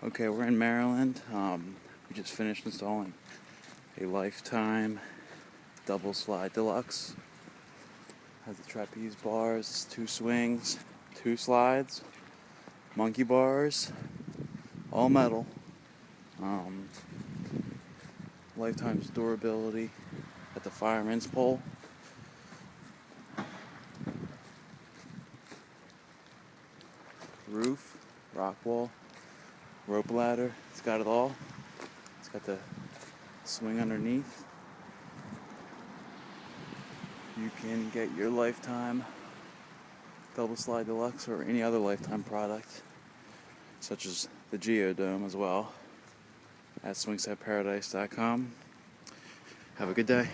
Okay, we're in Maryland. We just finished installing a Lifetime double slide Deluxe. Has the trapeze bars, 2 swings, 2 slides, monkey bars, all metal. Lifetime's durability at the fireman's pole. Roof, rock wall, rope ladder. It's got it all. It's got the swing underneath. You can get your Lifetime double slide Deluxe or any other Lifetime product, such as the Geodome as well, at swingsetparadise.com. Have a good day.